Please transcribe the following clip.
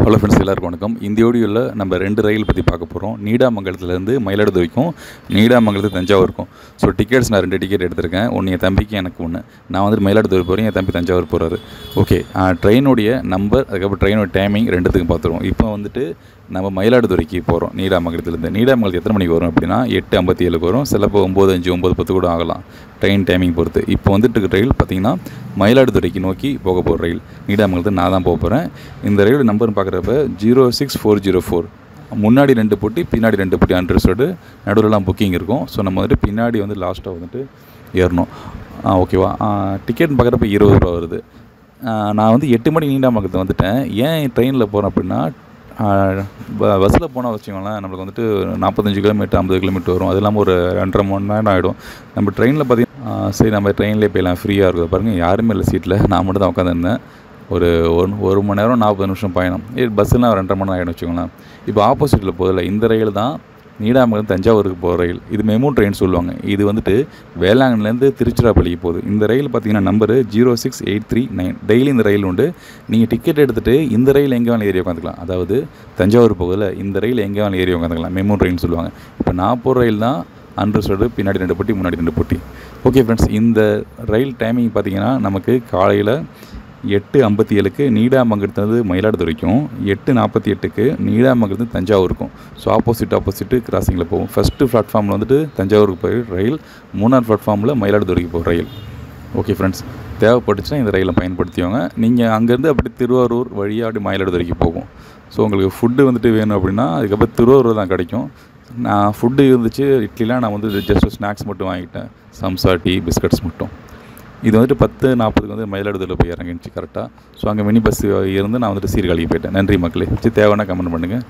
Hello friends, எல்லாருக்கும் வணக்கம். இந்த வீடியோவில் நம்ம 2 ரயில் பற்றி பார்க்க போகிறோம். நீடாமங்கலத்துலேருந்து மயிலாடுதுறைக்கும், நீடாமங்கலத்து தஞ்சாவூருக்கும். ஸோ டிக்கெட்ஸ் நான் 2 டிக்கெட் எடுத்திருக்கேன். ஒன்று என் தம்பிக்கு, எனக்கு ஒன்று. நான் வந்துட்டு மயிலாடுதுறை போகிறேன், என் தம்பி தஞ்சாவூர் போகிறாரு. ஓகே, ட்ரெயினுடைய நம்பர், அதுக்கப்புறம் ட்ரெயினோட டைமிங் ரெண்டுத்துக்கும் பார்த்துருவோம். இப்போ வந்துட்டு நம்ம மயிலாடுதுறைக்கு போகிறோம் நீடாமங்கலத்துலேருந்து. நீடாமங்கலத்து எத்தனை மணிக்கு வரும் அப்படின்னா 8:57 வரும். சிலப்போ 9:05, 9:10 கூட ஆகலாம், ட்ரெயின் டைமிங் பொறுத்து. இப்போ வந்துட்டு ரயில் பார்த்திங்கன்னா மயிலாடுதுறைக்கு நோக்கி போக போகிற ரயில். நீடாமங்கலத்துக்கு நான் தான் போக போகிறேன். இந்த ரயில் நம்பர்னு பார்க்குறப்ப 06404. முன்னாடி 2 போட்டி, பின்னாடி 2 போட்டி அன்ரிசர்வ்டு, நடுவில்லாம் புக்கிங் இருக்கும். ஸோ நம்ம வந்துட்டு பின்னாடி வந்து லாஸ்ட்டாக வந்துட்டு ஏறணும். ஓகேவா? டிக்கெட்னு பார்க்குறப்ப 20 ரூபா வருது. நான் வந்து 8 மணி நீடாமங்கலத்து வந்துட்டேன். ஏன் ட்ரெயினில் போகிறேன் அப்படின்னா, பஸ்ஸில் போனால் வச்சுக்கோங்களேன், நம்மளுக்கு வந்துட்டு 45 கிலோமீட்டர் 50 கிலோமீட்டர் வரும். அது இல்லாமல் ஒரு 2.5 மணி நேரம் ஆகிடும். நம்ம ட்ரெயினில் பார்த்திங்கன்னா சரி நம்ம ட்ரெயின்லேயே போயிடலாம், ஃப்ரீயாக இருக்குது. பாருங்கள், யாருமே இல்லை சீட்டில், நான் மட்டும் தான் உட்காந்துருந்தேன். ஒரு மணி நேரம் 40 நிமிஷம் பயணம். பஸ்ஸுலாம் 2.5 மணி நேரம் ஆகிடும் வச்சுக்கோங்களேன். இப்போ ஆப்போசிட்டில் போதில்லை, இந்த ரயில் தான் நீடாமங்கலம் தஞ்சாவூருக்கு போகிற ரயில். இது மெமு ட்ரெயின் சொல்லுவாங்க. இது வந்துட்டு வேளாங்கண்ணிலேருந்து திருச்சிராப்பள்ளிக்கு போகுது. இந்த ரயில் பார்த்திங்கன்னா நம்பரு 06839. டெய்லி இந்த ரயில் உண்டு. நீங்கள் டிக்கெட் எடுத்துகிட்டு இந்த ரயில் எங்கே வேணாலும் ஏறி உட்காந்துக்கலாம். அதாவது தஞ்சாவூர் போகுதில்ல, இந்த ரயில் எங்கே வேணாலும் ஏறி உட்காந்துக்கலாம். மெமு ட்ரெயின் சொல்லுவாங்க. இப்போ நான் போகிற ரயில் தான் அன்ரிசர்வ்டு, பின்னாடி 2 போட்டி, முன்னாடி 2 போட்டி. ஓகே ஃப்ரெண்ட்ஸ், இந்த ரயில் டைமிங் பார்த்திங்கன்னா நமக்கு காலையில் 8:57க்கு நீடாமங்கலத்துலேருந்து மயிலாடுதுறைக்கும், 8:48க்கு நீடாமங்கலத்து தஞ்சாவூருக்கும். ஸோ ஆப்போசிட்டு கிராசிங்கில் போகும். ஃபஸ்ட்டு பிளாட்ஃபார்மில் வந்துட்டு தஞ்சாவூருக்கு போய் ரயில், 3ஆவது பிளாட்ஃபார்மில் மயிலாடுதுறைக்கு போகிற ரயில். ஓகே ஃப்ரெண்ட்ஸ், தேவைப்பட்டுச்சுன்னா இந்த ரயிலை பயன்படுத்திவாங்க. நீங்கள் அங்கேருந்து அப்படி திருவாரூர் வழியாக அப்படி மயிலாடுதுறைக்கு போகும். ஸோ உங்களுக்கு ஃபுட்டு வந்துட்டு வேணும் அப்படின்னா அதுக்கப்புறம் திருவாரூர் தான் கிடைக்கும். நான் ஃபுட்டு இருந்துச்சு, இட்லிலாம் நான் வந்து ஜஸ்ட் ஸ்நாக்ஸ் மட்டும் வாங்கிட்டேன், சம்சா, டீ, பிஸ்கட்ஸ் மட்டும். இது வந்துட்டு 10:40க்கு வந்து மயிலாடுதுறையில் போய் இறங்கிச்சு கரெக்டாக. ஸோ அங்கே மினி பஸ் இருந்து நான் வந்துட்டு சீர்காழிக்கு போயிட்டேன். நன்றி மக்களே. தேவைன்னா கமெண்ட் பண்ணுங்கள்.